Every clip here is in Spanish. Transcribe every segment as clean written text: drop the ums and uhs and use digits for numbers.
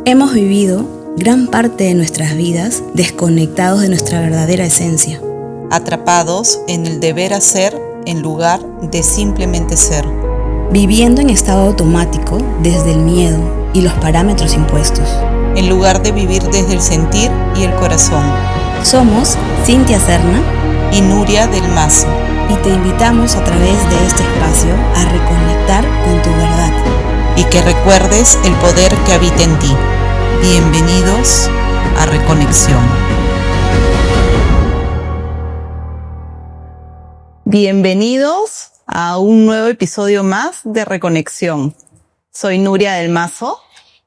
Hemos vivido gran parte de nuestras vidas desconectados de nuestra verdadera esencia, atrapados en el deber hacer en lugar de simplemente ser, viviendo en estado automático desde el miedo y los parámetros impuestos, en lugar de vivir desde el sentir y el corazón. Somos Cintia Serna y Nuria del Mazo, y te invitamos a través de este espacio a reconectar con tu verdad y que recuerdes el poder que habita en ti. Bienvenidos a Reconexión. Bienvenidos a un nuevo episodio más de Reconexión. Soy Nuria del Mazo.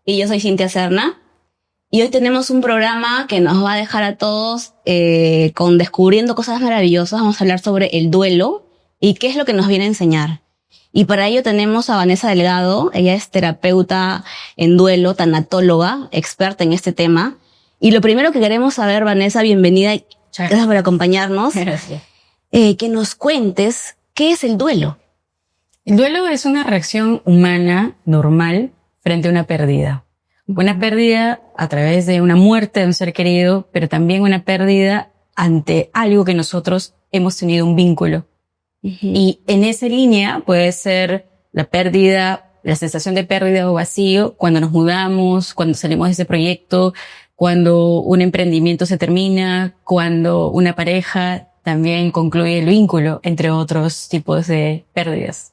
Y yo soy Cintia Serna. Y hoy tenemos un programa que nos va a dejar a todos con descubriendo cosas maravillosas. Vamos a hablar sobre el duelo y qué es lo que nos viene a enseñar. Y para ello tenemos a Vanessa Delgado. Ella es terapeuta en duelo, tanatóloga, experta en este tema. Y lo primero que queremos saber, Vanessa, bienvenida. Gracias por acompañarnos. Gracias. Que nos cuentes qué es el duelo. El duelo es una reacción humana normal frente a una pérdida. Una pérdida a través de una muerte de un ser querido, pero también una pérdida ante algo que nosotros hemos tenido un vínculo. Y en esa línea puede ser la pérdida, la sensación de pérdida o vacío cuando nos mudamos, cuando salimos de ese proyecto, cuando un emprendimiento se termina, cuando una pareja también concluye el vínculo, entre otros tipos de pérdidas.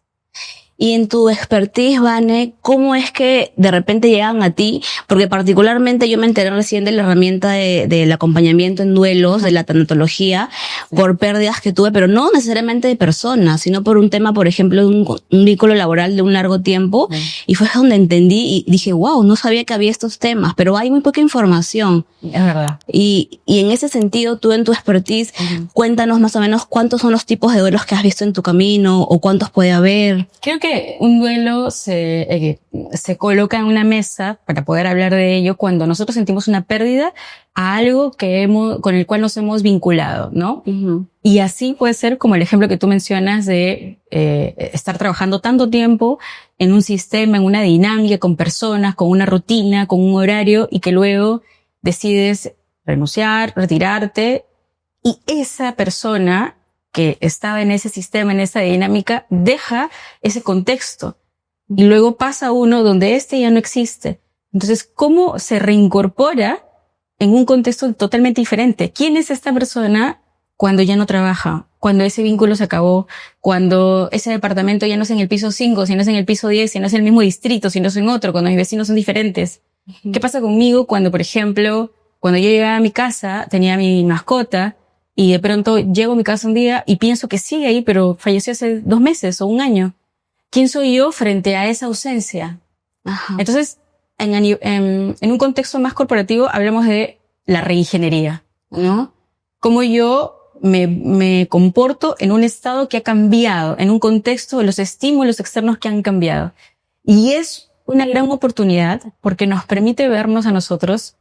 Y en tu expertise, Vane, ¿cómo es que de repente llegan a ti? Porque particularmente yo me enteré recién de la herramienta del acompañamiento en duelos, de la tanatología, por pérdidas que tuve, pero no necesariamente de personas, sino por un tema, por ejemplo, de un vínculo laboral de un largo tiempo. Y fue donde entendí y dije, wow, no sabía que había estos temas, pero hay muy poca información. Es verdad. Y en ese sentido, tú en tu expertise, cuéntanos más o menos cuántos son los tipos de duelos que has visto en tu camino o cuántos puede haber. Creo que un duelo se coloca en una mesa para poder hablar de ello cuando nosotros sentimos una pérdida a algo con el cual nos hemos vinculado, ¿no? Y así puede ser como el ejemplo que tú mencionas de estar trabajando tanto tiempo en un sistema, en una dinámica, con personas, con una rutina, con un horario, y que luego decides renunciar, retirarte, y esa persona que estaba en ese sistema, en esa dinámica, deja ese contexto. Y luego pasa uno donde ya no existe. Entonces, ¿cómo se reincorpora en un contexto totalmente diferente? ¿Quién es esta persona cuando ya no trabaja? Cuando ese vínculo se acabó, cuando ese departamento ya no es en el piso 5, sino es en el piso 10, si no es en el mismo distrito, si no es en otro, cuando mis vecinos son diferentes. ¿Qué pasa conmigo cuando, por ejemplo, cuando yo llegaba a mi casa, tenía mi mascota, y de pronto llego a mi casa un día y pienso que sigue ahí, pero falleció hace 2 meses o 1 año? ¿Quién soy yo frente a esa ausencia? Ajá. Entonces, en un contexto más corporativo, hablamos de la reingeniería, ¿no? Cómo yo me comporto en un estado que ha cambiado, en un contexto de los estímulos externos que han cambiado. Y es una gran oportunidad porque nos permite vernos a nosotros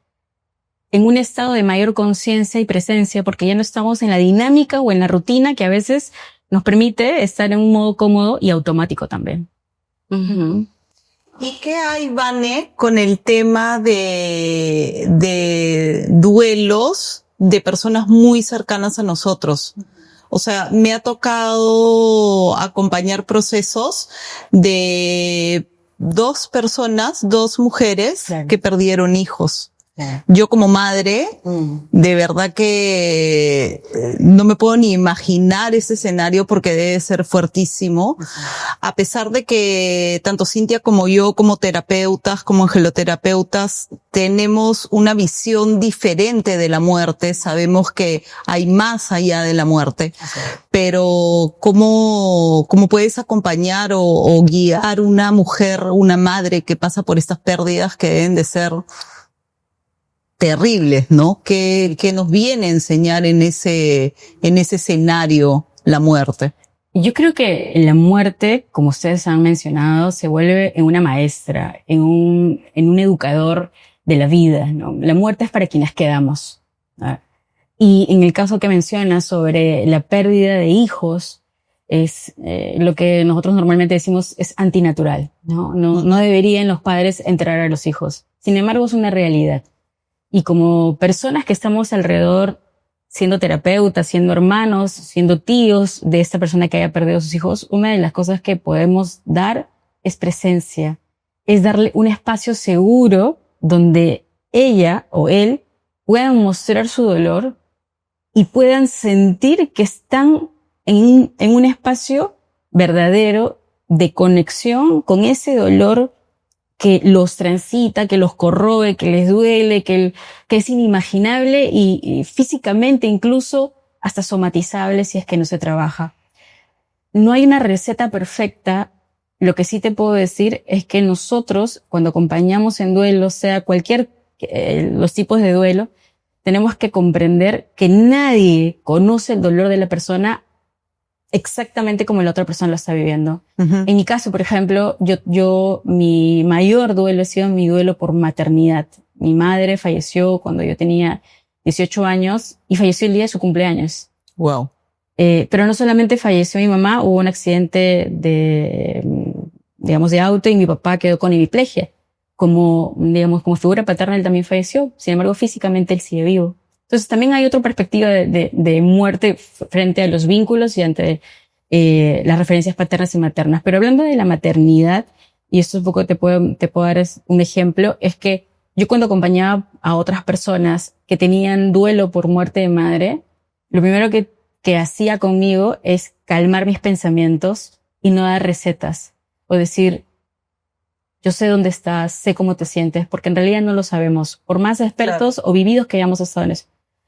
en un estado de mayor conciencia y presencia, porque ya no estamos en la dinámica o en la rutina que a veces nos permite estar en un modo cómodo y automático también. ¿Y qué hay, Vane, con el tema de duelos de personas muy cercanas a nosotros? O sea, me ha tocado acompañar procesos de 2 personas, 2 mujeres, claro, que perdieron hijos. Yo como madre, de verdad que no me puedo ni imaginar ese escenario porque debe ser fuertísimo. A pesar de que tanto Cintia como yo, como terapeutas, como angeloterapeutas, tenemos una visión diferente de la muerte. Sabemos que hay más allá de la muerte. Pero ¿cómo puedes acompañar o guiar una mujer, una madre que pasa por estas pérdidas que deben de ser terribles, ¿no? Que nos viene a enseñar en ese escenario la muerte? Yo creo que la muerte, como ustedes han mencionado, se vuelve en una maestra, en un educador de la vida, ¿no? La muerte es para quienes quedamos, ¿no? Y en el caso que mencionas sobre la pérdida de hijos, es lo que nosotros normalmente decimos es antinatural, ¿no? No deberían los padres enterrar a los hijos. Sin embargo, es una realidad. Y como personas que estamos alrededor, siendo terapeutas, siendo hermanos, siendo tíos de esta persona que haya perdido a sus hijos, una de las cosas que podemos dar es presencia. Es darle un espacio seguro donde ella o él puedan mostrar su dolor y puedan sentir que están en un espacio verdadero de conexión con ese dolor que los transita, que los corroe, que les duele, que es inimaginable y físicamente incluso hasta somatizable si es que no se trabaja. No hay una receta perfecta. Lo que sí te puedo decir es que nosotros, cuando acompañamos en duelo, sea los tipos de duelo, tenemos que comprender que nadie conoce el dolor de la persona exactamente como la otra persona lo está viviendo. Uh-huh. En mi caso, por ejemplo, mi mayor duelo ha sido mi duelo por maternidad. Mi madre falleció cuando yo tenía 18 años y falleció el día de su cumpleaños. Wow. Pero no solamente falleció mi mamá, hubo un accidente de auto y mi papá quedó con hemiplegia. Como figura paterna él también falleció. Sin embargo, físicamente él sigue vivo. Entonces también hay otra perspectiva de muerte frente a los vínculos y ante las referencias paternas y maternas. Pero hablando de la maternidad, y esto un poco te puedo dar un ejemplo, es que yo cuando acompañaba a otras personas que tenían duelo por muerte de madre, lo primero que hacía conmigo es calmar mis pensamientos y no dar recetas. O decir, yo sé dónde estás, sé cómo te sientes, porque en realidad no lo sabemos. Por más expertos o vividos que hayamos estado en eso.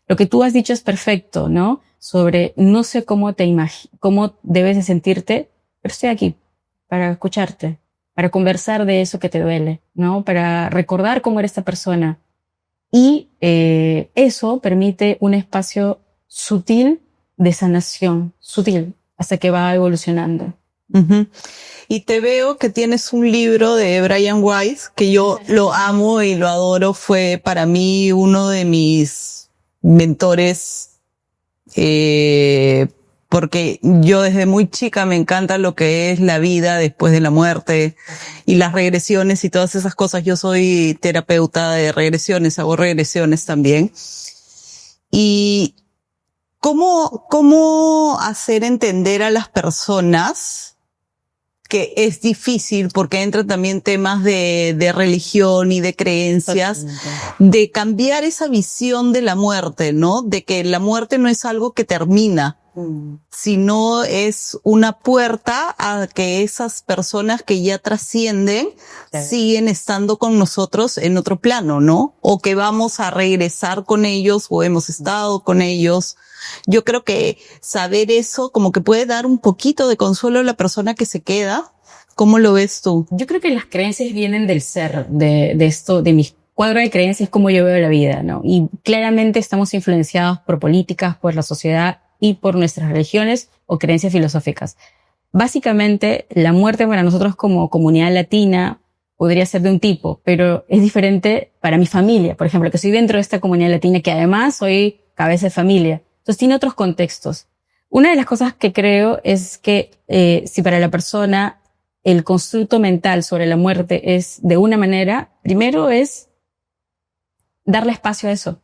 Lo que tú has dicho es perfecto, ¿no? Sobre no sé cómo cómo debes de sentirte, pero estoy aquí para escucharte, para conversar de eso que te duele, ¿no? Para recordar cómo era esta persona. Y eso permite un espacio sutil de sanación, sutil, hasta que va evolucionando. Uh-huh. Y te veo que tienes un libro de Brian Weiss, que yo lo amo y lo adoro. Fue para mí uno de mis mentores, porque yo desde muy chica me encanta lo que es la vida después de la muerte y las regresiones y todas esas cosas. Yo soy terapeuta de regresiones, hago regresiones también. Y ¿cómo hacer entender a las personas que es difícil, porque entran también temas de religión y de creencias, de cambiar esa visión de la muerte, ¿no? De que la muerte no es algo que termina, sino es una puerta a que esas personas que ya trascienden siguen estando con nosotros en otro plano, ¿no? O que vamos a regresar con ellos o hemos estado con ellos. Yo creo que saber eso como que puede dar un poquito de consuelo a la persona que se queda. ¿Cómo lo ves tú? Yo creo que las creencias vienen del ser, de mi cuadro de creencias, cómo yo veo la vida, ¿no? Y claramente estamos influenciados por políticas, por la sociedad y por nuestras religiones o creencias filosóficas. Básicamente, la muerte para nosotros como comunidad latina podría ser de un tipo, pero es diferente para mi familia, por ejemplo, que soy dentro de esta comunidad latina, que además soy cabeza de familia. Entonces tiene otros contextos. Una de las cosas que creo es que si para la persona el constructo mental sobre la muerte es de una manera, primero es darle espacio a eso.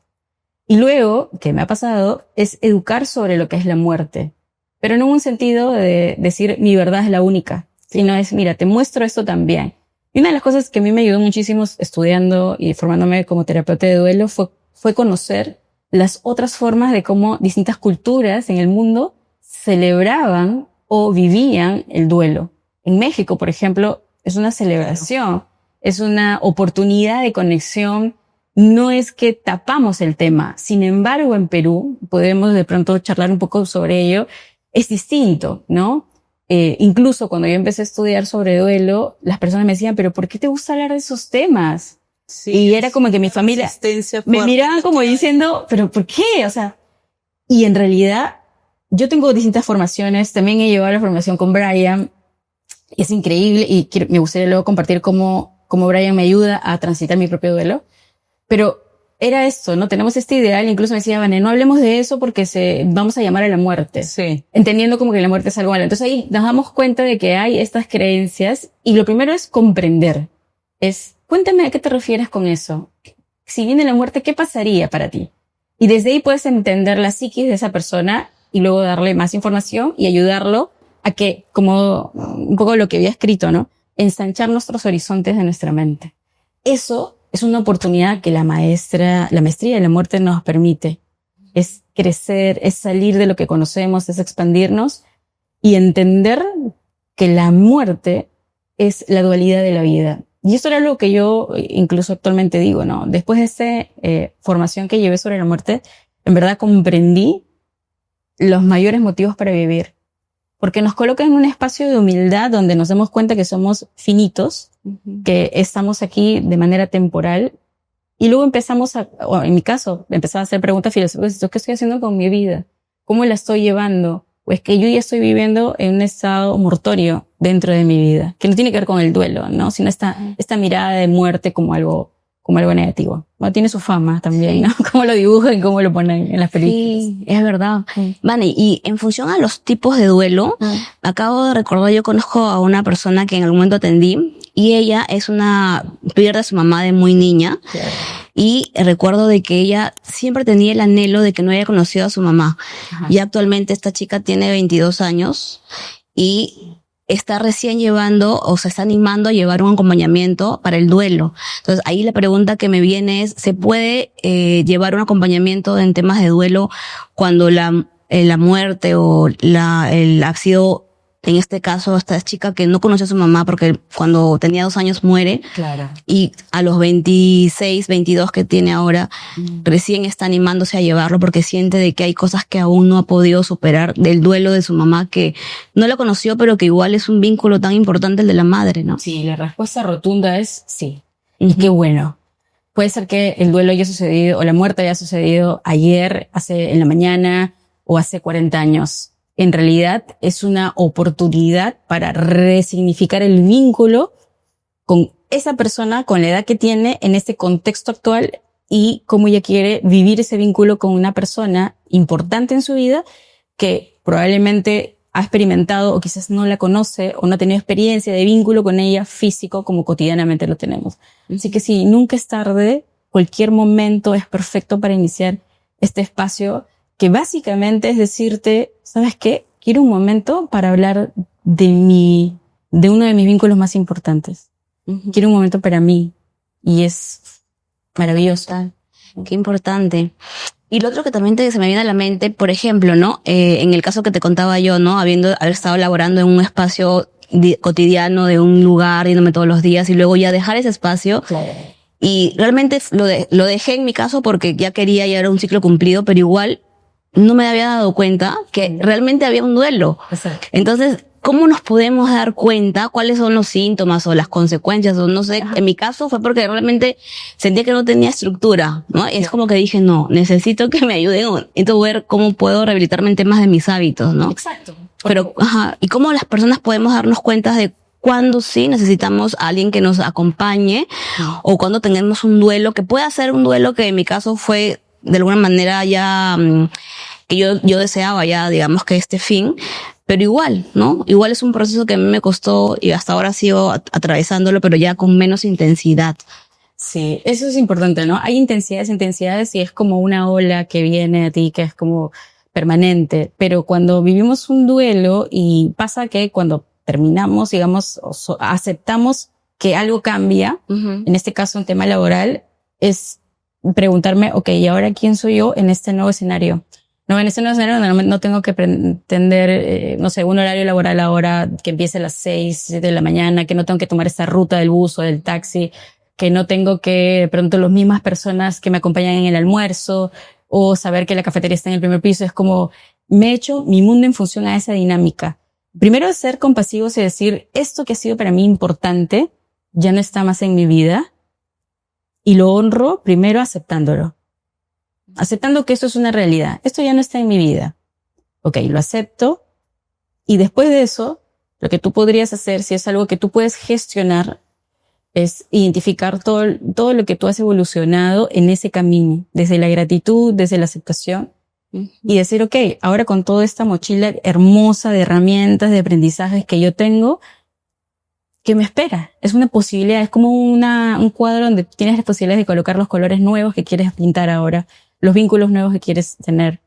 Y luego, que me ha pasado, es educar sobre lo que es la muerte. Pero no en un sentido de decir mi verdad es la única, sino es, mira, te muestro esto también. Y una de las cosas que a mí me ayudó muchísimo estudiando y formándome como terapeuta de duelo fue conocer las otras formas de cómo distintas culturas en el mundo celebraban o vivían el duelo. En México, por ejemplo, es una celebración, es una oportunidad de conexión. No es que tapamos el tema. Sin embargo, en Perú, podemos de pronto charlar un poco sobre ello, es distinto, ¿no? Incluso cuando yo empecé a estudiar sobre duelo, las personas me decían, pero ¿por qué te gusta hablar de esos temas? Sí, y era como que mi familia me miraban como diciendo, ¿pero por qué? O sea, y en realidad yo tengo distintas formaciones. También he llevado la formación con Brian. Es increíble y me gustaría luego compartir cómo Brian me ayuda a transitar mi propio duelo. Pero era esto, ¿no? Tenemos este ideal, incluso me decía, Vane, no hablemos de eso porque vamos a llamar a la muerte. Sí. Entendiendo como que la muerte es algo malo. Entonces ahí nos damos cuenta de que hay estas creencias y lo primero es comprender. Es cuéntame a qué te refieres con eso. Si viene la muerte, ¿qué pasaría para ti? Y desde ahí puedes entender la psiquis de esa persona y luego darle más información y ayudarlo a que, como un poco lo que había escrito, ¿no? Ensanchar nuestros horizontes de nuestra mente. Eso es una oportunidad que la maestría de la muerte nos permite. Es crecer, es salir de lo que conocemos, es expandirnos y entender que la muerte es la dualidad de la vida. Y esto era algo que yo incluso actualmente digo, ¿no? Después de esa formación que llevé sobre la muerte, en verdad comprendí los mayores motivos para vivir. Porque nos coloca en un espacio de humildad donde nos damos cuenta que somos finitos, que estamos aquí de manera temporal. Y luego empezamos o en mi caso, empezaba a hacer preguntas filosóficas. ¿Qué estoy haciendo con mi vida? ¿Cómo la estoy llevando? O es que yo ya estoy viviendo en un estado mortorio dentro de mi vida, que no tiene que ver con el duelo, ¿no? Sino esta mirada de muerte como algo negativo. Bueno, tiene su fama también, ¿no? Cómo lo dibujan y cómo lo ponen en las películas. Sí, es verdad. Vale, y en función a los tipos de duelo, acabo de recordar, yo conozco a una persona que en algún momento atendí y ella pierde a su mamá de muy niña. Claro. Y recuerdo de que ella siempre tenía el anhelo de que no haya conocido a su mamá. Ajá. Y actualmente esta chica tiene 22 años y está recién llevando o se está animando a llevar un acompañamiento para el duelo. Entonces ahí la pregunta que me viene es, ¿se puede llevar un acompañamiento en temas de duelo cuando la muerte o ha sido, en este caso, esta chica que no conoció a su mamá porque cuando tenía 2 años muere? Claro. Y a los 26, 22 que tiene ahora, recién está animándose a llevarlo porque siente de que hay cosas que aún no ha podido superar del duelo de su mamá, que no la conoció, pero que igual es un vínculo tan importante el de la madre, ¿no? Sí, la respuesta rotunda es sí. Y qué bueno. Puede ser que el duelo haya sucedido o la muerte haya sucedido ayer, en la mañana o hace 40 años. En realidad es una oportunidad para resignificar el vínculo con esa persona, con la edad que tiene en este contexto actual y cómo ella quiere vivir ese vínculo con una persona importante en su vida que probablemente ha experimentado o quizás no la conoce o no ha tenido experiencia de vínculo con ella físico como cotidianamente lo tenemos. Así que sí, nunca es tarde, cualquier momento es perfecto para iniciar este espacio que básicamente es decirte, ¿sabes qué? Quiero un momento para hablar de uno de mis vínculos más importantes. Quiero un momento para mí. Y es maravilloso. Qué importante. Y lo otro que también se me viene a la mente, por ejemplo, ¿no? En el caso que te contaba yo, ¿no? Haber estado laborando en un espacio cotidiano de un lugar, yéndome todos los días y luego ya dejar ese espacio. Claro. Y realmente lo dejé en mi caso porque ya quería, ya era un ciclo cumplido, pero igual no me había dado cuenta que realmente había un duelo. Exacto. Entonces, ¿cómo nos podemos dar cuenta cuáles son los síntomas o las consecuencias? O no sé, en mi caso fue porque realmente sentía que no tenía estructura, ¿no? Es como que dije, no, necesito que me ayuden, necesito ver cómo puedo rehabilitarme en temas de mis hábitos, ¿no? Exacto. Pero, ¿y cómo las personas podemos darnos cuenta de cuándo sí necesitamos a alguien que nos acompañe o cuando tenemos un duelo, que pueda ser un duelo que en mi caso fue de alguna manera ya que yo deseaba ya, digamos, que este fin, pero igual, ¿no? Igual es un proceso que a mí me costó y hasta ahora sigo atravesándolo, pero ya con menos intensidad. Sí, eso es importante, ¿no? Hay intensidades y es como una ola que viene a ti, que es como permanente, pero cuando vivimos un duelo y pasa que cuando terminamos, digamos, aceptamos que algo cambia, en este caso un tema laboral, es preguntarme, ok, ¿y ahora quién soy yo en este nuevo escenario? No, en este nuevo escenario no tengo que pretender, no sé, un horario laboral ahora que empiece a las 6 de la mañana, que no tengo que tomar esta ruta del bus o del taxi, que no tengo que, de pronto, las mismas personas que me acompañan en el almuerzo o saber que la cafetería está en el primer piso. Es como, me he hecho mi mundo en función a esa dinámica. Primero, ser compasivos y decir, esto que ha sido para mí importante ya no está más en mi vida. Y lo honro primero aceptándolo. Aceptando que esto es una realidad. Esto ya no está en mi vida. Ok, lo acepto. Y después de eso, lo que tú podrías hacer, si es algo que tú puedes gestionar, es identificar todo lo que tú has evolucionado en ese camino. Desde la gratitud, desde la aceptación. Y decir, ok, ahora con toda esta mochila hermosa de herramientas, de aprendizajes que yo tengo, que me espera. Es una posibilidad, es como un cuadro donde tienes las posibilidades de colocar los colores nuevos que quieres pintar ahora, los vínculos nuevos que quieres tener.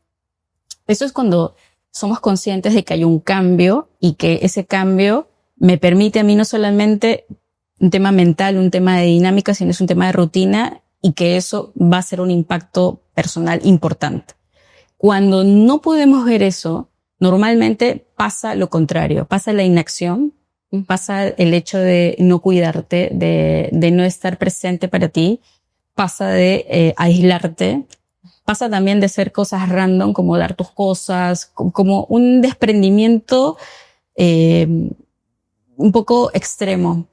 Eso es cuando somos conscientes de que hay un cambio y que ese cambio me permite a mí no solamente un tema mental, un tema de dinámica, sino es un tema de rutina y que eso va a ser un impacto personal importante. Cuando no podemos ver eso, normalmente pasa lo contrario, pasa la inacción, pasa el hecho de no cuidarte, de no estar presente para ti, pasa de aislarte, pasa también de hacer cosas random como dar tus cosas, como un desprendimiento un poco extremo.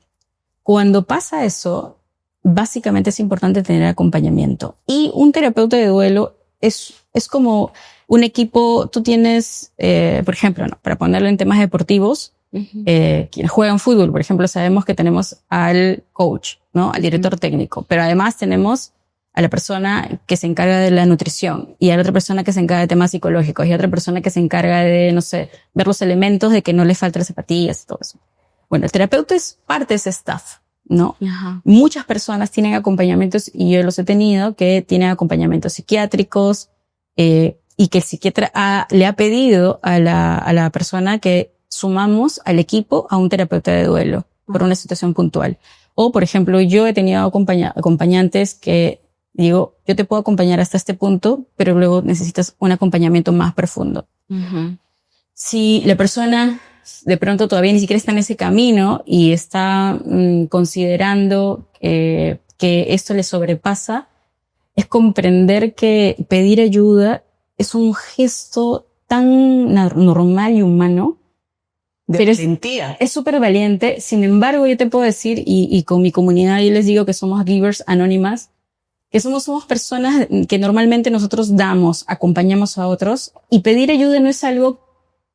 Cuando pasa eso, básicamente es importante tener acompañamiento. Y un terapeuta de duelo es como un equipo. Tú tienes, por ejemplo, ¿no? Para ponerlo en temas deportivos, quienes juegan fútbol, por ejemplo, sabemos que tenemos al coach, ¿no? Al director técnico, pero además tenemos a la persona que se encarga de la nutrición y a la otra persona que se encarga de temas psicológicos y a otra persona que se encarga de, no sé, ver los elementos de que no le falten las zapatillas y todo eso. Bueno, el terapeuta es parte de ese staff, ¿no? Ajá. Muchas personas tienen acompañamientos, y yo los he tenido, que tienen acompañamientos psiquiátricos, y que el psiquiatra le ha pedido a la persona que sumamos al equipo a un terapeuta de duelo por una situación puntual. O, por ejemplo, yo he tenido acompañantes que digo, yo te puedo acompañar hasta este punto, pero luego necesitas un acompañamiento más profundo. Si la persona de pronto todavía ni siquiera está en ese camino y está considerando que esto le sobrepasa, es comprender que pedir ayuda es un gesto tan normal y humano. De valentía. Es súper valiente. Sin embargo, yo te puedo decir, y con mi comunidad yo les digo que somos givers anónimas, que somos personas que normalmente nosotros damos, acompañamos a otros, y pedir ayuda no es algo,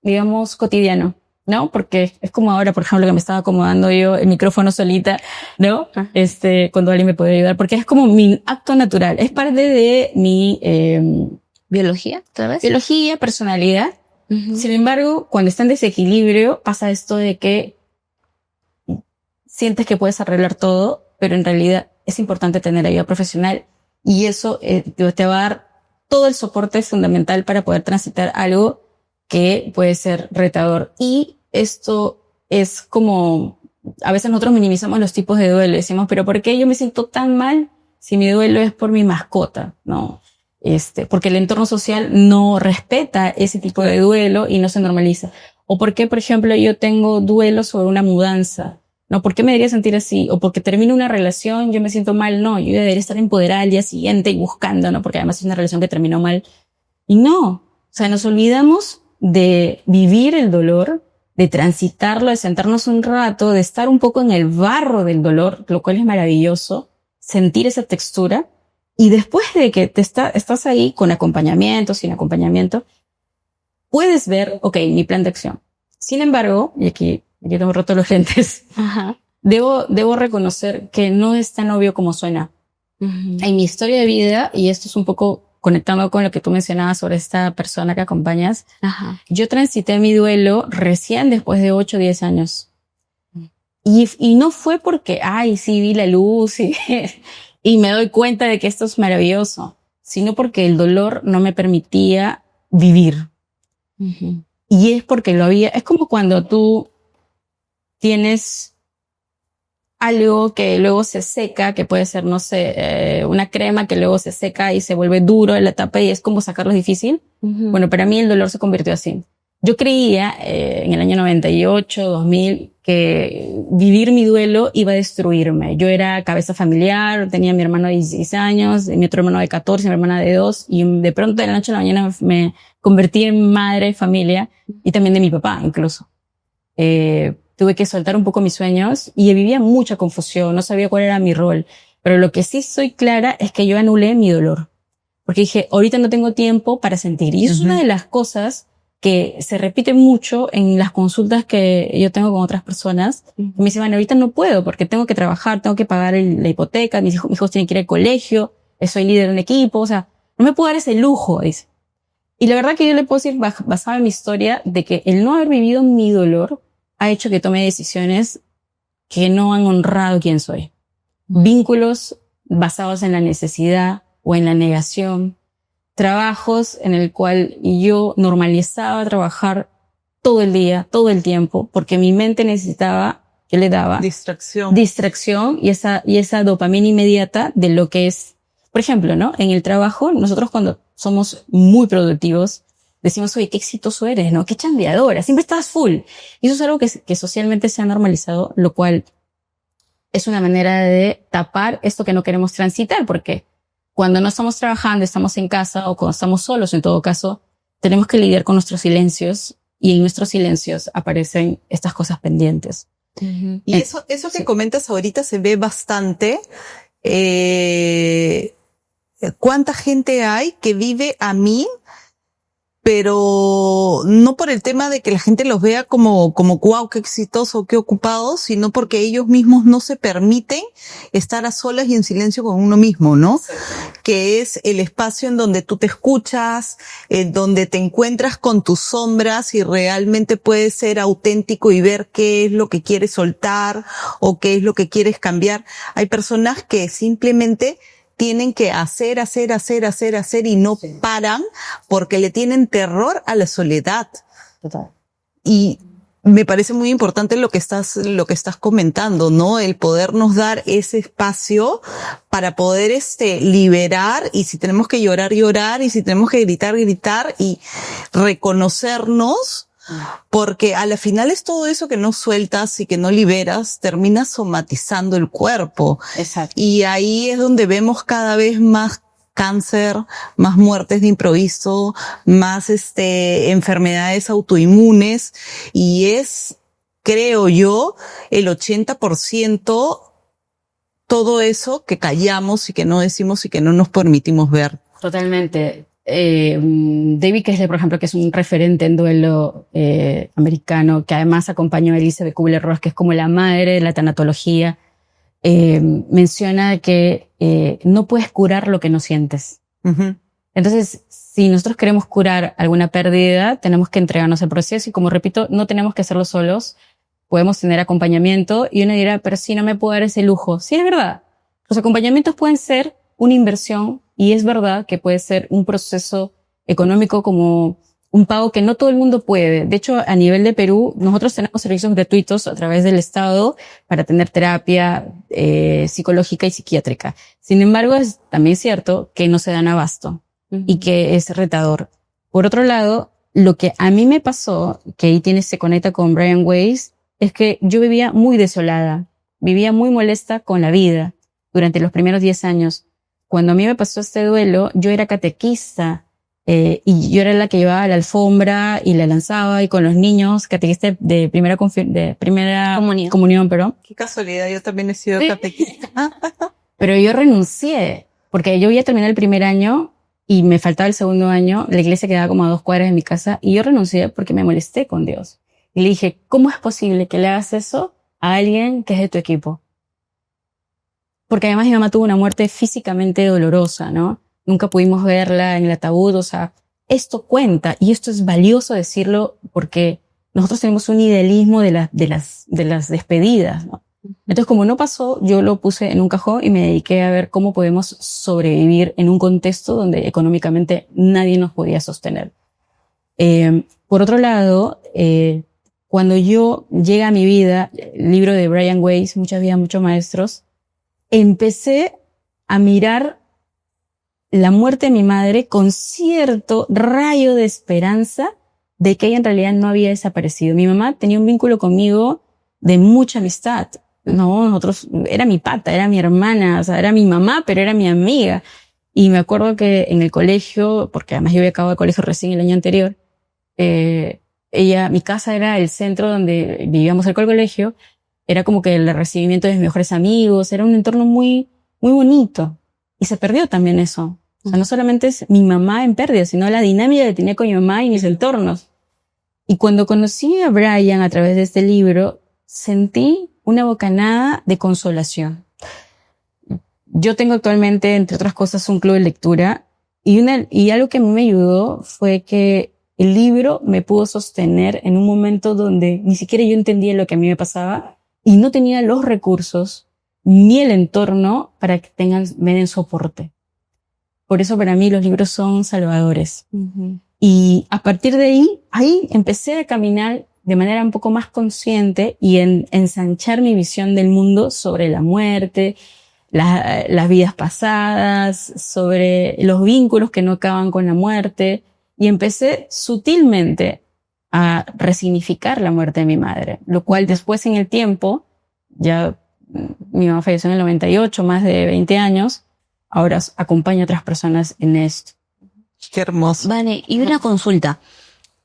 digamos, cotidiano, ¿no? Porque es como ahora, por ejemplo, que me estaba acomodando yo el micrófono solita, ¿no? Cuando alguien me puede ayudar, porque es como mi acto natural, es parte de mi biología, ¿tal vez? Biología, personalidad. Sin embargo, cuando está en desequilibrio, pasa esto de que sientes que puedes arreglar todo, pero en realidad es importante tener ayuda profesional, y eso te va a dar todo el soporte fundamental para poder transitar algo que puede ser retador. Y esto es como, a veces nosotros minimizamos los tipos de duelo, decimos, pero ¿por qué yo me siento tan mal si mi duelo es por mi mascota? No, porque el entorno social no respeta ese tipo de duelo y no se normaliza. O por qué, por ejemplo, yo tengo duelo sobre una mudanza. No, ¿por qué me debería sentir así? O porque termino una relación, yo me siento mal. No, yo debería estar empoderada al día siguiente y buscando, ¿no? Porque además es una relación que terminó mal. Y no, o sea, nos olvidamos de vivir el dolor, de transitarlo, de sentarnos un rato, de estar un poco en el barro del dolor, lo cual es maravilloso, sentir esa textura. Y después de que estás ahí con acompañamiento, sin acompañamiento, puedes ver, ok, mi plan de acción. Sin embargo, y aquí tengo roto los lentes, debo reconocer que no es tan obvio como suena. En mi historia de vida, y esto es un poco conectando con lo que tú mencionabas sobre esta persona que acompañas, yo transité mi duelo recién después de 8 o 10 años. Y no fue porque, ay, sí, vi la luz y me doy cuenta de que esto es maravilloso, sino porque el dolor no me permitía vivir. Y es porque es como cuando tú tienes algo que luego se seca, que puede ser, no sé, una crema que luego se seca y se vuelve duro en la tapa y es como sacarlo difícil. Bueno, para mí el dolor se convirtió así. Yo creía en el año 98, 2000, que vivir mi duelo iba a destruirme. Yo era cabeza familiar, tenía a mi hermano de 16 años, mi otro hermano de 14, mi hermana de 2, y de pronto de la noche a la mañana me convertí en madre de familia, y también de mi papá incluso. Tuve que soltar un poco mis sueños y vivía mucha confusión, no sabía cuál era mi rol. Pero lo que sí soy clara es que yo anulé mi dolor. Porque dije, ahorita no tengo tiempo para sentir. Y eso es una de las cosas que se repite mucho en las consultas que yo tengo con otras personas. Me dicen, bueno, ahorita no puedo porque tengo que trabajar, tengo que pagar la hipoteca, mis hijos tienen que ir al colegio, soy líder de un equipo, o sea, no me puedo dar ese lujo, dice. Y la verdad que yo le puedo decir, basado en mi historia, de que el no haber vivido mi dolor ha hecho que tome decisiones que no han honrado quién soy. Vínculos basados en la necesidad o en la negación. Trabajos en el cual yo normalizaba trabajar todo el día, todo el tiempo, porque mi mente necesitaba, yo le daba distracción y esa dopamina inmediata de lo que es, por ejemplo, ¿no? En el trabajo, nosotros cuando somos muy productivos, decimos, oye, qué exitoso eres, ¿no? Qué chambeadora, siempre estás full. Y eso es algo que socialmente se ha normalizado, lo cual es una manera de tapar esto que no queremos transitar, porque cuando no estamos trabajando, estamos en casa o cuando estamos solos, en todo caso, tenemos que lidiar con nuestros silencios y en nuestros silencios aparecen estas cosas pendientes. Uh-huh. Y eso que comentas ahorita se ve bastante. ¿Cuánta gente hay que vive a mí? Pero no por el tema de que la gente los vea como guau, qué exitoso, qué ocupados, sino porque ellos mismos no se permiten estar a solas y en silencio con uno mismo, ¿no? Sí. Que es el espacio en donde tú te escuchas, en donde te encuentras con tus sombras y realmente puedes ser auténtico y ver qué es lo que quieres soltar o qué es lo que quieres cambiar. Hay personas que simplemente tienen que hacer y no paran porque le tienen terror a la soledad. Total. Y me parece muy importante lo que estás comentando, ¿no? El podernos dar ese espacio para poder liberar, y si tenemos que llorar, y si tenemos que gritar y reconocernos. Porque a la final es todo eso que no sueltas y que no liberas, termina somatizando el cuerpo. Exacto. Y ahí es donde vemos cada vez más cáncer, más muertes de improviso, más enfermedades autoinmunes, y es, creo yo, el 80% todo eso que callamos y que no decimos y que no nos permitimos ver. Totalmente. David Kessler, por ejemplo, que es un referente en duelo americano, que además acompañó a Elizabeth Kubler-Ross, que es como la madre de la tanatología, menciona que no puedes curar lo que no sientes. Uh-huh. Entonces, si nosotros queremos curar alguna pérdida, tenemos que entregarnos al proceso y, como repito, no tenemos que hacerlo solos. Podemos tener acompañamiento y uno dirá, pero si no me puedo dar ese lujo. Sí, es verdad. Los acompañamientos pueden ser una inversión. Y es verdad que puede ser un proceso económico como un pago que no todo el mundo puede. De hecho, a nivel de Perú, nosotros tenemos servicios gratuitos a través del Estado para tener terapia psicológica y psiquiátrica. Sin embargo, es también cierto que no se dan abasto y que es retador. Por otro lado, lo que a mí me pasó, que ahí se conecta con Brian Weiss, es que yo vivía muy desolada, vivía muy molesta con la vida durante los primeros 10 años. Cuando a mí me pasó este duelo, yo era catequista y yo era la que llevaba la alfombra y la lanzaba, y con los niños, catequista de primera comunión, pero qué casualidad, yo también he sido catequista. Pero yo renuncié porque yo había terminado el primer año y me faltaba el segundo año. La iglesia quedaba como a 2 cuadras de mi casa y yo renuncié porque me molesté con Dios. Y le dije, ¿cómo es posible que le hagas eso a alguien que es de tu equipo? Porque además mi mamá tuvo una muerte físicamente dolorosa, ¿no? Nunca pudimos verla en el ataúd, o sea, esto cuenta y esto es valioso decirlo porque nosotros tenemos un idealismo de las despedidas, ¿no? Entonces, como no pasó, yo lo puse en un cajón y me dediqué a ver cómo podemos sobrevivir en un contexto donde económicamente nadie nos podía sostener. Por otro lado, cuando llega a mi vida, el libro de Brian Weiss, Muchas vidas, muchos maestros, empecé a mirar la muerte de mi madre con cierto rayo de esperanza de que ella en realidad no había desaparecido. Mi mamá tenía un vínculo conmigo de mucha amistad. No, nosotros, era mi pata, era mi hermana, o sea, era mi mamá, pero era mi amiga. Y me acuerdo que en el colegio, porque además yo había acabado el colegio recién el año anterior, mi casa era el centro donde vivíamos cerca del colegio. Era como que el recibimiento de mis mejores amigos, era un entorno muy, muy bonito. Y se perdió también eso. O sea, no solamente es mi mamá en pérdida, sino la dinámica que tenía con mi mamá y mis entornos. Y cuando conocí a Brian a través de este libro, sentí una bocanada de consolación. Yo tengo actualmente, entre otras cosas, un club de lectura y algo que a mí me ayudó fue que el libro me pudo sostener en un momento donde ni siquiera yo entendía lo que a mí me pasaba, y no tenía los recursos ni el entorno para que me den soporte. Por eso para mí los libros son salvadores. Y a partir de ahí empecé a caminar de manera un poco más consciente y ensanchar mi visión del mundo sobre la muerte, las vidas pasadas, sobre los vínculos que no acaban con la muerte. Y empecé sutilmente a resignificar la muerte de mi madre, lo cual después en el tiempo, ya mi mamá falleció en el 98, más de 20 años, ahora acompaño a otras personas en esto. Qué hermoso. Vale, y una consulta.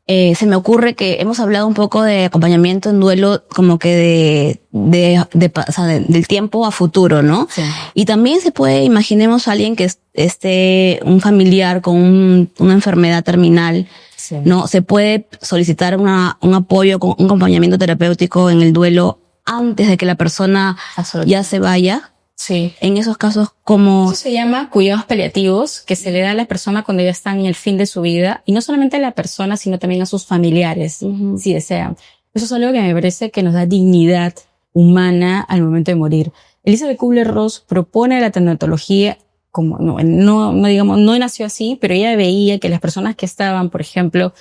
Se me ocurre que hemos hablado un poco de acompañamiento en duelo como que o sea, del tiempo a futuro, ¿no? Sí. Y también se puede, imaginemos a alguien que esté un familiar con una enfermedad terminal, Sí. ¿no? Se puede solicitar un apoyo, un acompañamiento terapéutico en el duelo antes de que la persona ya se vaya. Sí. En esos casos, ¿cómo? Eso se llama cuidados paliativos, que se le da a la persona cuando ya están en el fin de su vida, y no solamente a la persona, sino también a sus familiares, si desean. Eso es algo que me parece que nos da dignidad humana al momento de morir. Elizabeth Kubler-Ross propone la tanatología como, no nació así, pero ella veía que las personas que estaban, por ejemplo,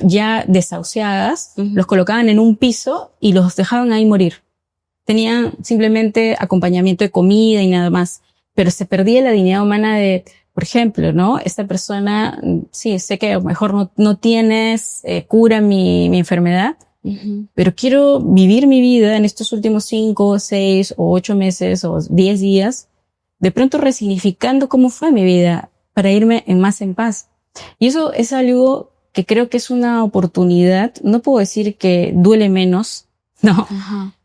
ya desahuciadas, los colocaban en un piso y los dejaban ahí morir. Tenían simplemente acompañamiento de comida y nada más, pero se perdía la dignidad humana de, por ejemplo, ¿no? Esta persona, sí, sé que a lo mejor no tienes cura mi enfermedad, pero quiero vivir mi vida en estos últimos 5, 6 o 8 meses o 10 días, de pronto resignificando cómo fue mi vida para irme más en paz. Y eso es algo que creo que es una oportunidad. No puedo decir que duele menos, no.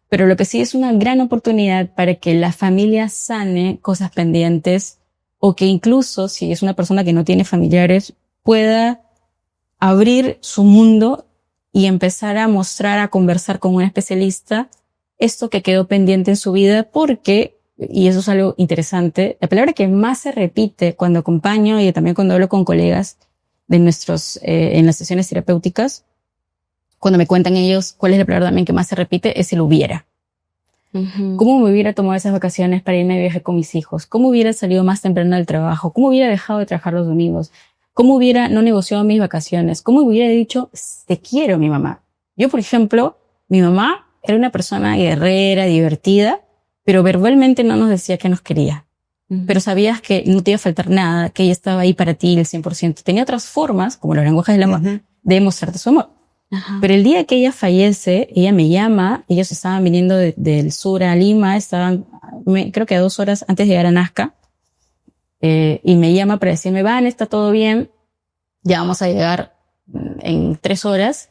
Pero lo que sí es una gran oportunidad para que la familia sane cosas pendientes, o que incluso si es una persona que no tiene familiares pueda abrir su mundo y empezar a mostrar, a conversar con un especialista esto que quedó pendiente en su vida, porque, y eso es algo interesante, la palabra que más se repite cuando acompaño y también cuando hablo con colegas de en las sesiones terapéuticas, cuando me cuentan ellos cuál es la palabra también que más se repite, es el hubiera. ¿Cómo me hubiera tomado esas vacaciones para irme de viaje con mis hijos? ¿Cómo hubiera salido más temprano del trabajo? ¿Cómo hubiera dejado de trabajar los domingos? ¿Cómo hubiera no negociado mis vacaciones? ¿Cómo hubiera dicho, te quiero, mi mamá? Yo, por ejemplo, mi mamá era una persona guerrera, divertida, pero verbalmente no nos decía que nos quería. Pero sabías que no te iba a faltar nada, que ella estaba ahí para ti el 100%. Tenía otras formas, como los lenguajes del amor, de mostrarte su amor. Pero el día que ella fallece, ella me llama, ellos estaban viniendo del sur a Lima, estaban, creo que a 2 horas antes de llegar a Nazca, y me llama para decirme, Van, está todo bien, ya vamos a llegar en 3 horas,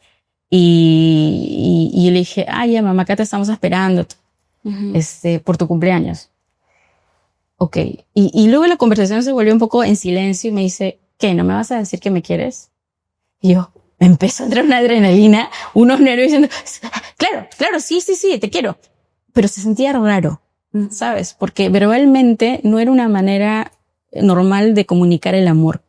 y yo le dije, ya mamá, acá te estamos esperando, por tu cumpleaños. Ok, y luego la conversación se volvió un poco en silencio y me dice, ¿qué, no me vas a decir que me quieres? Y yo, me empezó a entrar una adrenalina, unos nervios diciendo, claro, sí, te quiero. Pero se sentía raro, ¿sabes? Porque verbalmente no era una manera normal de comunicar el amor.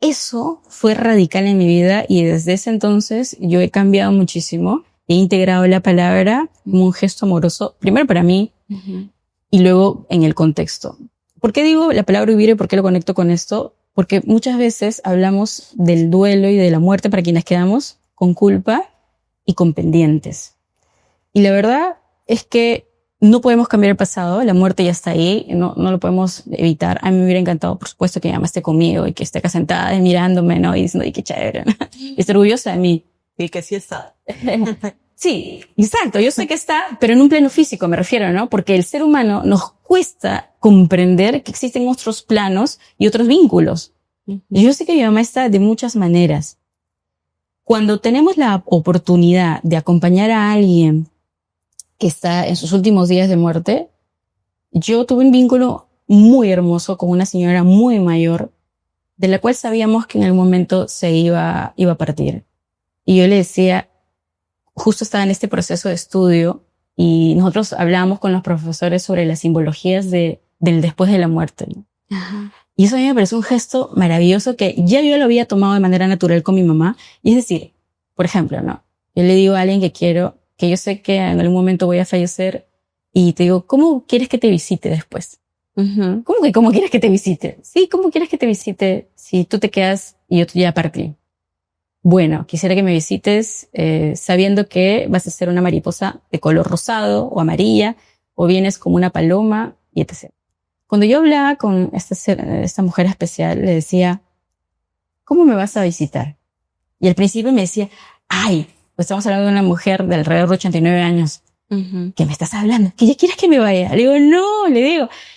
Eso fue radical en mi vida y desde ese entonces yo he cambiado muchísimo. He integrado la palabra como un gesto amoroso, primero para mí y luego en el contexto. ¿Por qué digo la palabra hubiera y por qué lo conecto con esto? Porque muchas veces hablamos del duelo y de la muerte para quienes quedamos con culpa y con pendientes. Y la verdad es que no podemos cambiar el pasado, la muerte ya está ahí, no lo podemos evitar. A mí me hubiera encantado, por supuesto, que mi mamá esté conmigo y que esté acá sentada y mirándome, ¿no? Y diciendo, ¡ay, qué chévere! Y esté orgullosa de mí. Y que sí está. Sí, exacto. Yo sé que está, pero en un plano físico me refiero, ¿no? Porque el ser humano nos cuesta comprender que existen otros planos y otros vínculos. Y yo sé que mi mamá está de muchas maneras. Cuando tenemos la oportunidad de acompañar a alguien que está en sus últimos días de muerte, yo tuve un vínculo muy hermoso con una señora muy mayor, de la cual sabíamos que en algún momento se iba a partir. Y yo le decía, justo estaba en este proceso de estudio y nosotros hablábamos con los profesores sobre las simbologías del después de la muerte, ¿no? Y eso a mí me pareció un gesto maravilloso que ya yo lo había tomado de manera natural con mi mamá. Y es decir, por ejemplo, ¿no? Yo le digo a alguien que quiero que yo sé que en algún momento voy a fallecer y te digo, ¿cómo quieres que te visite después? ¿Cómo que cómo quieres que te visite? Sí, ¿cómo quieres que te visite si tú te quedas y yo ya partí? Bueno, quisiera que me visites sabiendo que vas a ser una mariposa de color rosado o amarilla, o vienes como una paloma, y etc. Cuando yo hablaba con esta mujer especial, le decía, ¿cómo me vas a visitar? Y al principio me decía, ay, pues estamos hablando de una mujer de alrededor de 89 años. ¿Qué me estás hablando? ¿Que ya quieres que me vaya? Le digo, no,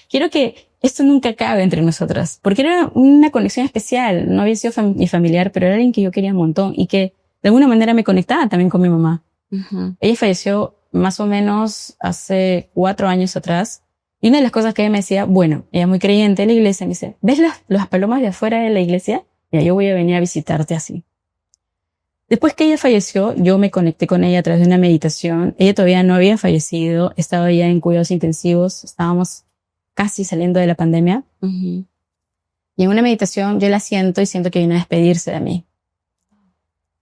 quiero que esto nunca acabe entre nosotras. Porque era una conexión especial. No había sido mi familiar, pero era alguien que yo quería un montón y que de alguna manera me conectaba también con mi mamá. Ella falleció más o menos hace 4 años atrás. Y una de las cosas que ella me decía, bueno, ella es muy creyente de la iglesia, me dice, ¿ves las palomas de afuera de la iglesia? Ya, yo voy a venir a visitarte así. Después que ella falleció, yo me conecté con ella a través de una meditación. Ella todavía no había fallecido, estaba ya en cuidados intensivos, estábamos casi saliendo de la pandemia. Y en una meditación yo la siento y siento que viene a despedirse de mí.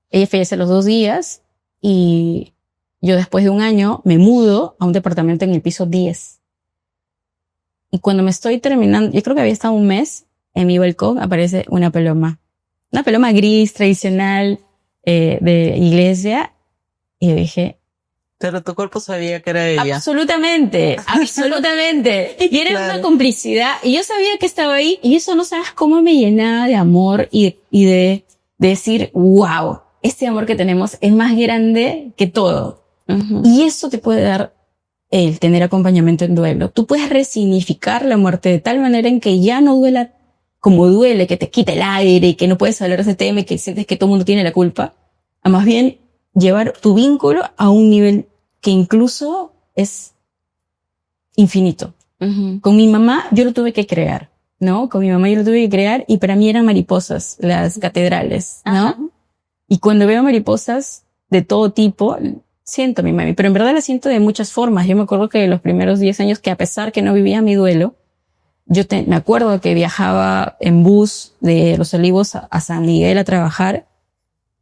Ella fallece a los 2 días y yo después de 1 año me mudo a un departamento en el piso 10. Y cuando me estoy terminando, yo creo que había estado 1 mes, en mi balcón aparece una paloma. Una paloma gris, tradicional, de iglesia, y yo dije, pero tu cuerpo sabía que era ella. Absolutamente. Y era Claro. una complicidad, y yo sabía que estaba ahí, y eso no sabes cómo me llenaba de amor y de decir, wow, este amor que tenemos es más grande que todo. Y eso te puede dar el tener acompañamiento en duelo. Tú puedes resignificar la muerte de tal manera en que ya no duela como duele, que te quita el aire y que no puedes hablar de ese tema y que sientes que todo el mundo tiene la culpa, a más bien llevar tu vínculo a un nivel que incluso es infinito. Con mi mamá yo lo tuve que crear, ¿no? Con mi mamá yo lo tuve que crear y para mí eran mariposas, las catedrales, ¿no? Ajá. Y cuando veo mariposas de todo tipo, siento a mi mami, pero en verdad la siento de muchas formas. Yo me acuerdo que los primeros 10 años, que a pesar que no vivía mi duelo, me acuerdo que viajaba en bus de Los Olivos a San Miguel a trabajar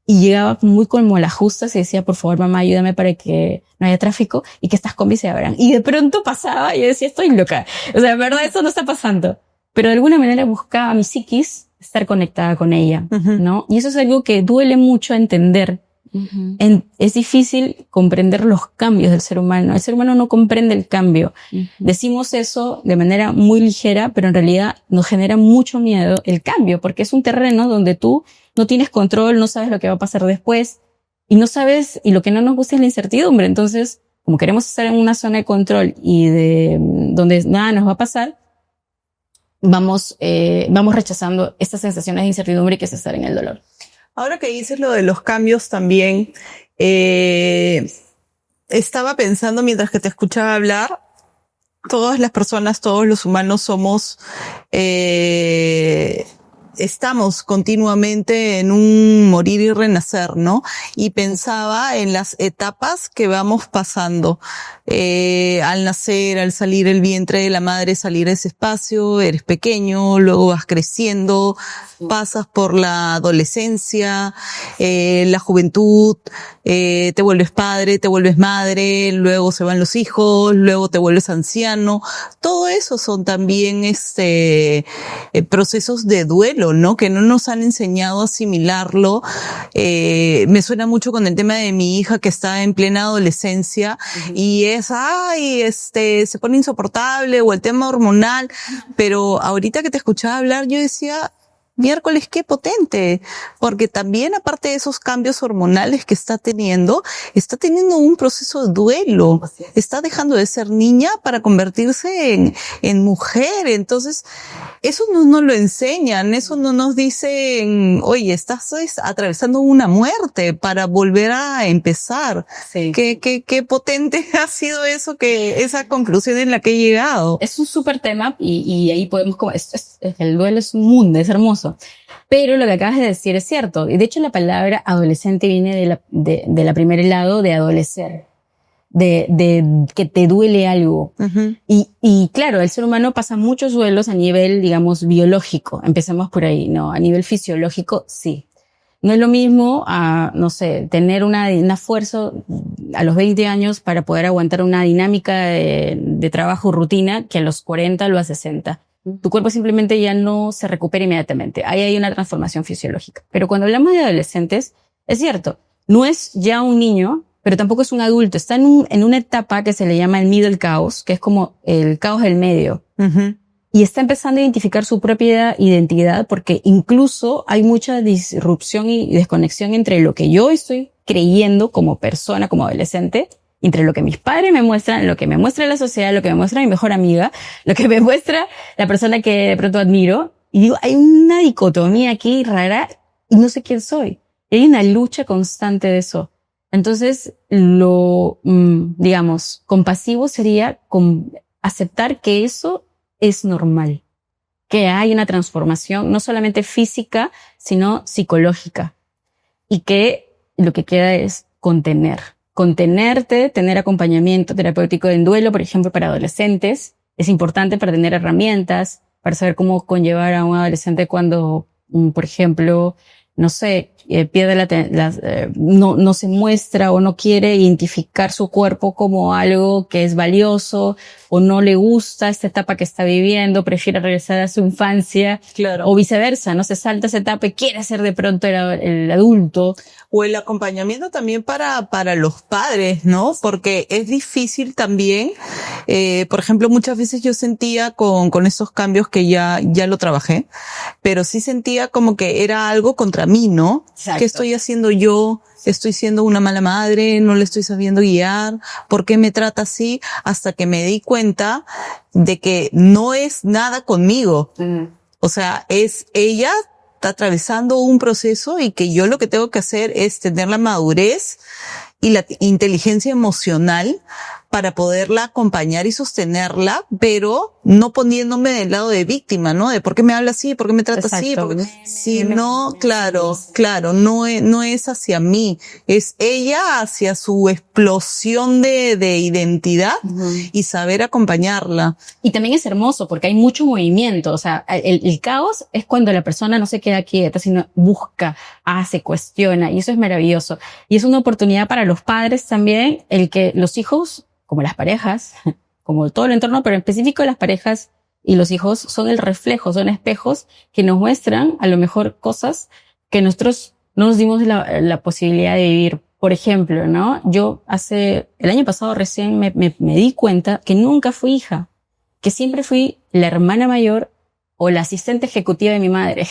y llegaba muy como a las justas y decía, por favor, mamá, ayúdame para que no haya tráfico y que estas combis se abran. Y de pronto pasaba y yo decía, estoy loca. O sea, en verdad, eso no está pasando. Pero de alguna manera buscaba mi psiquis estar conectada con ella, ¿no? Y eso es algo que duele mucho entender. Es difícil comprender los cambios del ser humano. El ser humano no comprende el cambio. Decimos eso de manera muy ligera, pero en realidad nos genera mucho miedo el cambio, porque es un terreno donde tú no tienes control, no sabes lo que va a pasar después y no sabes, y lo que no nos gusta es la incertidumbre. Entonces, como queremos estar en una zona de control y donde nada nos va a pasar, vamos rechazando estas sensaciones de incertidumbre que es estar en el dolor. Ahora que dices lo de los cambios también, estaba pensando mientras que te escuchaba hablar, todas las personas, todos los humanos somos, estamos continuamente en un morir y renacer, ¿no? Y pensaba en las etapas que vamos pasando. Al nacer, al salir el vientre de la madre, salir a ese espacio, eres pequeño, luego vas creciendo, pasas por la adolescencia, la juventud, te vuelves padre, te vuelves madre, luego se van los hijos, luego te vuelves anciano. Todo eso son también procesos de duelo, ¿no? Que no nos han enseñado a asimilarlo. Me suena mucho con el tema de mi hija que está en plena adolescencia y se pone insoportable, o el tema hormonal, pero ahorita que te escuchaba hablar yo decía, miércoles, qué potente, porque también aparte de esos cambios hormonales que está teniendo un proceso de duelo, está dejando de ser niña para convertirse en mujer. Entonces eso no nos lo enseñan, eso no nos dicen, oye, estás atravesando una muerte para volver a empezar. Sí. Qué potente ha sido eso, esa conclusión en la que he llegado. Es un súper tema y ahí podemos, el duelo es un mundo, es hermoso. Pero lo que acabas de decir es cierto. Y de hecho la palabra adolescente viene de la primer lado de adolecer, de que te duele algo. Y claro, el ser humano pasa muchos duelos a nivel, digamos, biológico. Empecemos por ahí, ¿no? A nivel fisiológico, sí. No es lo mismo no sé, tener una fuerza a los 20 años para poder aguantar una dinámica de trabajo rutina que a los 40 o a 60. Tu cuerpo simplemente ya no se recupera inmediatamente. Ahí hay una transformación fisiológica. Pero cuando hablamos de adolescentes, es cierto, no es ya un niño, pero tampoco es un adulto. Está en una etapa que se le llama el middle chaos, que es como el caos del medio. Uh-huh. Y está empezando a identificar su propia identidad porque incluso hay mucha disrupción y desconexión entre lo que yo estoy creyendo como persona, como adolescente, entre lo que mis padres me muestran, lo que me muestra la sociedad, lo que me muestra mi mejor amiga, lo que me muestra la persona que de pronto admiro. Y digo, hay una dicotomía aquí rara y no sé quién soy. Y hay una lucha constante de eso. Entonces, digamos, compasivo sería aceptar que eso es normal, que hay una transformación no solamente física, sino psicológica, y que lo que queda es contenerte, tener acompañamiento terapéutico en duelo, por ejemplo, para adolescentes. Es importante para tener herramientas, para saber cómo conllevar a un adolescente cuando, por ejemplo, no sé, pierde no se muestra o no quiere identificar su cuerpo como algo que es valioso o no le gusta esta etapa que está viviendo, prefiere regresar a su infancia. Claro. O viceversa, ¿no? Se salta esa etapa y quiere ser de pronto el adulto. O el acompañamiento también para los padres, ¿no? Porque es difícil también, por ejemplo, muchas veces yo sentía con esos cambios que ya lo trabajé, pero sí sentía como que era algo contra mí, ¿no? Exacto. ¿Qué estoy haciendo yo? Estoy siendo una mala madre, no le estoy sabiendo guiar, ¿por qué me trata así? Hasta que me di cuenta de que no es nada conmigo. O sea, es ella está atravesando un proceso y que yo lo que tengo que hacer es tener la madurez y la inteligencia emocional para poderla acompañar y sostenerla, pero no poniéndome del lado de víctima, ¿no? De por qué me habla así, por qué me trata así, sino, claro, no es hacia mí, es ella hacia su explosión de identidad y saber acompañarla. Y también es hermoso porque hay mucho movimiento, o sea, el caos es cuando la persona no se queda quieta, sino busca, hace, cuestiona, y eso es maravilloso. Y es una oportunidad para los padres también, el que los hijos, como las parejas, como todo el entorno, pero en específico las parejas y los hijos son el reflejo, son espejos que nos muestran a lo mejor cosas que nosotros no nos dimos la posibilidad de vivir. Por ejemplo, ¿no? Yo el año pasado recién me di cuenta que nunca fui hija, que siempre fui la hermana mayor o la asistente ejecutiva de mi madre.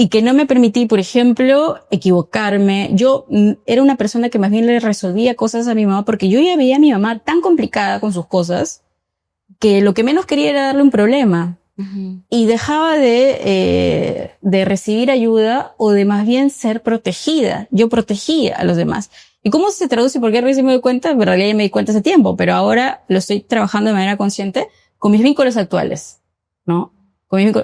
Y que no me permití, por ejemplo, equivocarme. Yo era una persona que más bien le resolvía cosas a mi mamá porque yo ya veía a mi mamá tan complicada con sus cosas que lo que menos quería era darle un problema. Y dejaba de recibir ayuda o de más bien ser protegida. Yo protegía a los demás. ¿Y cómo se traduce? Porque recién me doy cuenta, en realidad ya me di cuenta hace tiempo, pero ahora lo estoy trabajando de manera consciente con mis vínculos actuales, ¿no?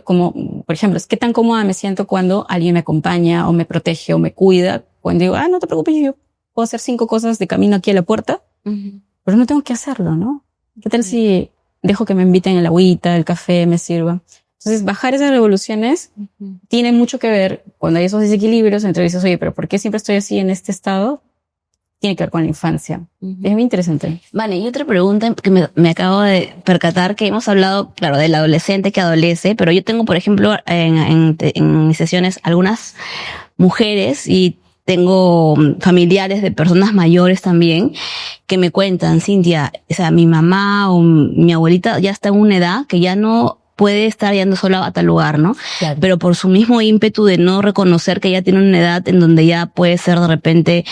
Como, por ejemplo, es qué tan cómoda me siento cuando alguien me acompaña o me protege o me cuida. Cuando digo, no te preocupes, yo puedo hacer 5 cosas de camino aquí a la puerta, pero no tengo que hacerlo, ¿no? ¿Qué tal si dejo que me inviten el agüita, el café, me sirva? Entonces, bajar esas revoluciones tiene mucho que ver cuando hay esos desequilibrios entre dices, oye, pero ¿por qué siempre estoy así en este estado? Tiene que ver con la infancia. Es muy interesante. Vale, y otra pregunta que me acabo de percatar, que hemos hablado, claro, del adolescente que adolece, pero yo tengo, por ejemplo, en mis sesiones algunas mujeres y tengo familiares de personas mayores también que me cuentan, Cintia, o sea, mi mamá o mi abuelita ya está en una edad que ya no puede estar yendo sola a tal lugar, ¿no? Claro. Pero por su mismo ímpetu de no reconocer que ya tiene una edad en donde ya puede ser de repente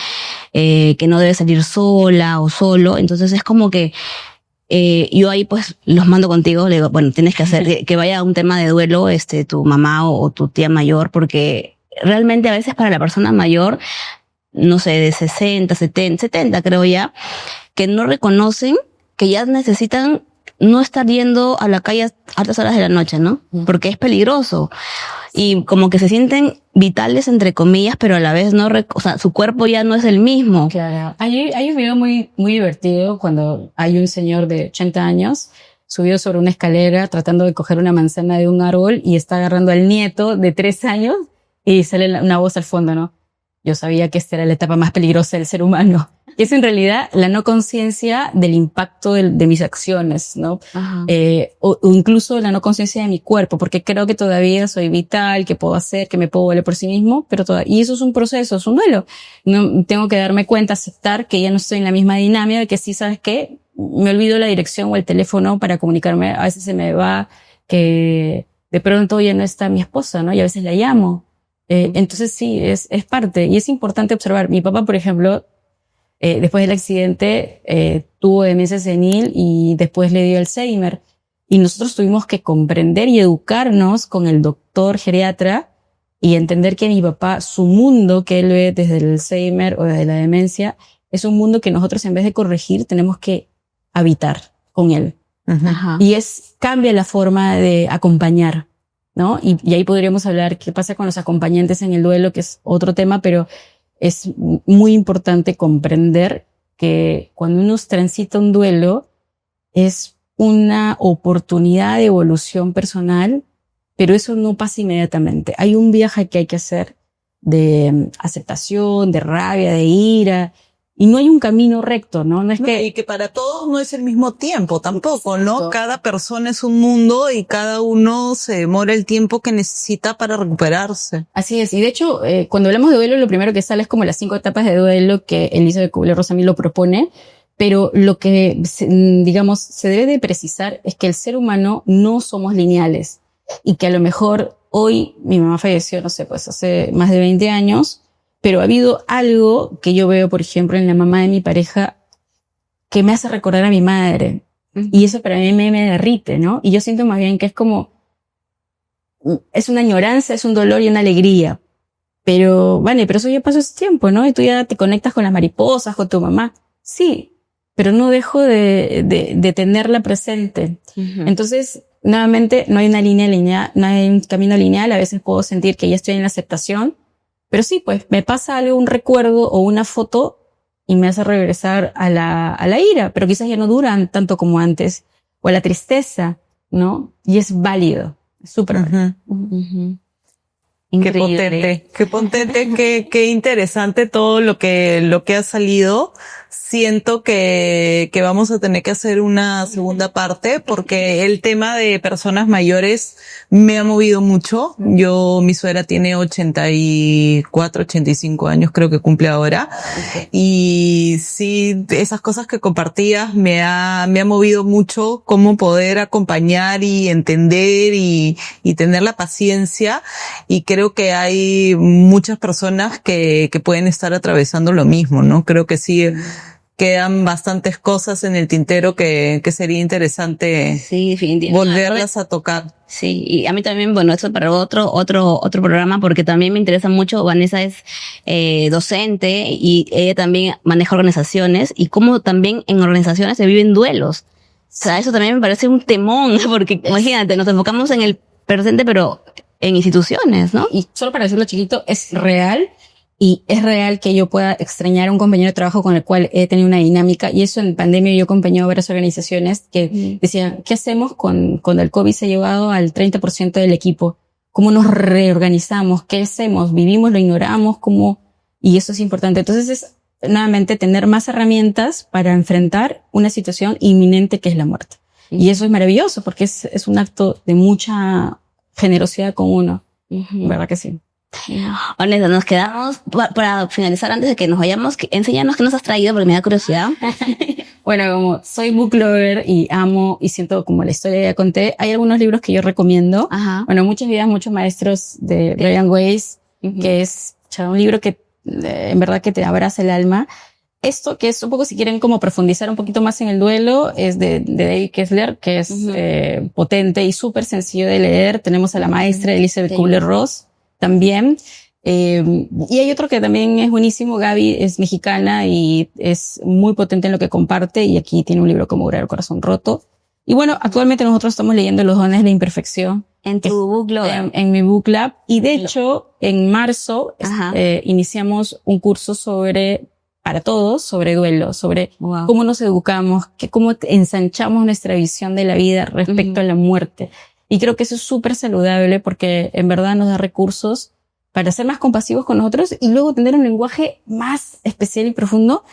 que no debe salir sola o solo, entonces es como que yo ahí pues los mando contigo, le digo, bueno, tienes que hacer que vaya a un tema de duelo tu mamá o tu tía mayor, porque realmente a veces para la persona mayor, no sé, de 60, 70 creo ya, que no reconocen que ya necesitan no estar yendo a la calle a altas horas de la noche, ¿no? Porque es peligroso. Y como que se sienten vitales, entre comillas, pero a la vez no, o sea, su cuerpo ya no es el mismo. Claro. Hay un video muy divertido cuando hay un señor de 80 años subido sobre una escalera tratando de coger una manzana de un árbol y está agarrando al nieto de 3 años y sale una voz al fondo, ¿no? Yo sabía que esta era la etapa más peligrosa del ser humano. que es en realidad la no conciencia del impacto de mis acciones, ¿no? O incluso la no conciencia de mi cuerpo, porque creo que todavía soy vital, que puedo hacer, que me puedo valer por sí mismo, pero y eso es un proceso, es un duelo. No, tengo que darme cuenta, aceptar que ya no estoy en la misma dinámica, de que sí, ¿sabes qué? Me olvido la dirección o el teléfono para comunicarme, a veces se me va, que de pronto ya no está mi esposa, ¿no? Y a veces la llamo. Entonces sí, es parte. Y es importante observar. Mi papá, por ejemplo, después del accidente, tuvo demencia senil y después le dio Alzheimer. Y nosotros tuvimos que comprender y educarnos con el doctor geriatra y entender que mi papá, su mundo que él ve desde el Alzheimer o desde la demencia, es un mundo que nosotros en vez de corregir tenemos que habitar con él. Ajá. Y cambia la forma de acompañar, ¿no? Y ahí podríamos hablar qué pasa con los acompañantes en el duelo, que es otro tema, pero es muy importante comprender que cuando uno transita un duelo es una oportunidad de evolución personal, pero eso no pasa inmediatamente. Hay un viaje que hay que hacer de aceptación, de rabia, de ira, y no hay un camino recto, ¿no? No es que... Y que para todos no es el mismo tiempo tampoco, ¿no? Cada persona es un mundo y cada uno se demora el tiempo que necesita para recuperarse. Así es. Y de hecho, cuando hablamos de duelo, lo primero que sale es como las 5 etapas de duelo que Elizabeth Kubler-Ross a mí lo propone. Pero lo que, digamos, se debe de precisar es que el ser humano no somos lineales. Y que a lo mejor hoy, mi mamá falleció, no sé, pues hace más de 20 años, pero ha habido algo que yo veo, por ejemplo, en la mamá de mi pareja que me hace recordar a mi madre. Y eso para mí me derrite, ¿no? Y yo siento más bien que es como, es una añoranza, es un dolor y una alegría. Pero, vale, pero eso ya pasó ese tiempo, ¿no? Y tú ya te conectas con las mariposas, con tu mamá. Sí, pero no dejo de tenerla presente. Entonces, nuevamente, no hay una línea lineal, no hay un camino lineal. A veces puedo sentir que ya estoy en la aceptación. Pero sí, pues, me pasa algo, un recuerdo o una foto y me hace regresar a la ira, pero quizás ya no duran tanto como antes. O a la tristeza, ¿no? Y es válido. Es súper válido. Qué potente, qué interesante todo lo que ha salido. Siento que vamos a tener que hacer una segunda parte porque el tema de personas mayores me ha movido mucho. Mi suegra tiene 84, 85 años, creo que cumple ahora. Y sí, esas cosas que compartías me ha movido mucho cómo poder acompañar y entender y tener la paciencia. Y creo que hay muchas personas que pueden estar atravesando lo mismo, ¿no? Creo que sí quedan bastantes cosas en el tintero que sería interesante volverlas a tocar. Sí, y a mí también, bueno, eso para otro programa, porque también me interesa mucho. Vanessa es docente y ella también maneja organizaciones y cómo también en organizaciones se viven duelos. O sea, eso también me parece un temón, porque imagínate, nos enfocamos en el presente, pero en instituciones, ¿no? Y solo para decirlo chiquito, es real. Y es real que yo pueda extrañar a un compañero de trabajo con el cual he tenido una dinámica. Y eso en pandemia yo acompañé a varias organizaciones que decían, ¿qué hacemos cuando el COVID se ha llevado al 30% del equipo? ¿Cómo nos reorganizamos? ¿Qué hacemos? ¿Vivimos? ¿Lo ignoramos? ¿Cómo? Y eso es importante. Entonces es nuevamente tener más herramientas para enfrentar una situación inminente que es la muerte. Y eso es maravilloso porque es un acto de mucha generosidad con uno. ¿Verdad que sí? Vanessa, nos quedamos para finalizar antes de que nos vayamos. Enséñanos qué nos has traído porque me da curiosidad. Bueno, como soy book lover y amo y siento como la historia que ya conté, hay algunos libros que yo recomiendo. Bueno, Muchas vidas, muchos maestros de Brian Weiss, que es un libro que en verdad que te abraza el alma. Esto que es un poco, si quieren como profundizar un poquito más en el duelo, es de David Kessler, que es potente y súper sencillo de leer. Tenemos a la maestra Elizabeth Kubler-Ross también. Y hay otro que también es buenísimo. Gaby es mexicana y es muy potente en lo que comparte, y aquí tiene un libro como Curar el corazón roto. Y bueno, actualmente nosotros estamos leyendo Los dones de la imperfección. En tu book club. En mi book club. Y de hecho, en marzo iniciamos un curso para todos, sobre duelo, sobre cómo nos educamos, cómo ensanchamos nuestra visión de la vida respecto a la muerte. Y creo que eso es súper saludable porque en verdad nos da recursos para ser más compasivos con nosotros y luego tener un lenguaje más especial y profundo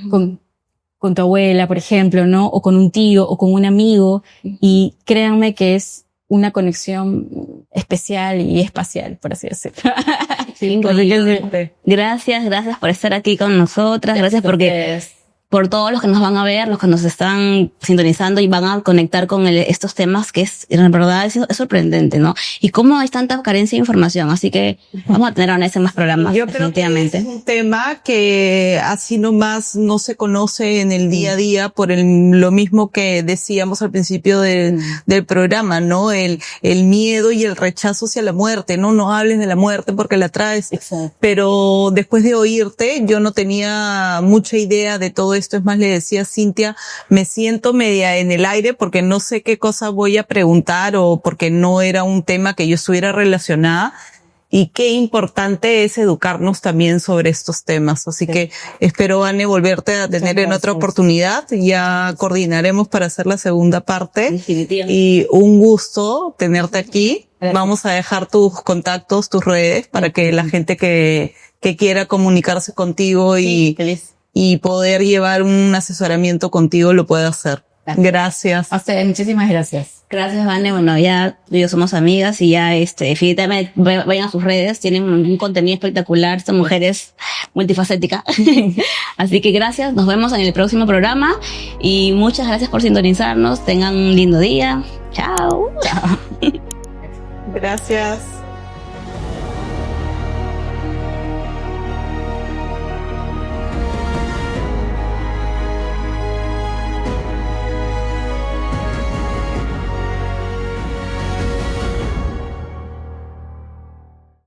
con tu abuela, por ejemplo, ¿no? O con un tío o con un amigo. Y créanme que es una conexión especial y espacial, por así decirlo. Sí, gracias por estar aquí con nosotras. Gracias por todos los que nos van a ver, los que nos están sintonizando y van a conectar con estos temas que en verdad es sorprendente, ¿no? Y cómo hay tanta carencia de información. Así que vamos a tener ahora más programas. Yo creo que es un tema que así nomás no se conoce en el día a día por lo mismo que decíamos al principio del programa, ¿no? El miedo y el rechazo hacia la muerte, ¿no? No hables de la muerte porque la traes. Exacto. Pero después de oírte, yo no tenía mucha idea de todo esto. Es más, le decía a Cintia, me siento media en el aire porque no sé qué cosa voy a preguntar o porque no era un tema que yo estuviera relacionada. Y qué importante es educarnos también sobre estos temas. Así que espero, Anne, volverte a tener en otra oportunidad. Ya coordinaremos para hacer la segunda parte. Definitivamente. Y un gusto tenerte aquí. Gracias. Vamos a dejar tus contactos, tus redes, para que la gente que quiera comunicarse contigo y poder llevar un asesoramiento contigo lo pueda hacer. Gracias. A ustedes, muchísimas gracias. Gracias, Vane. Bueno, ya tú y yo somos amigas y ya definitivamente vayan a sus redes, tienen un contenido espectacular, esta mujer es multifacética. Así que gracias, nos vemos en el próximo programa y muchas gracias por sintonizarnos, tengan un lindo día. Chao. Gracias.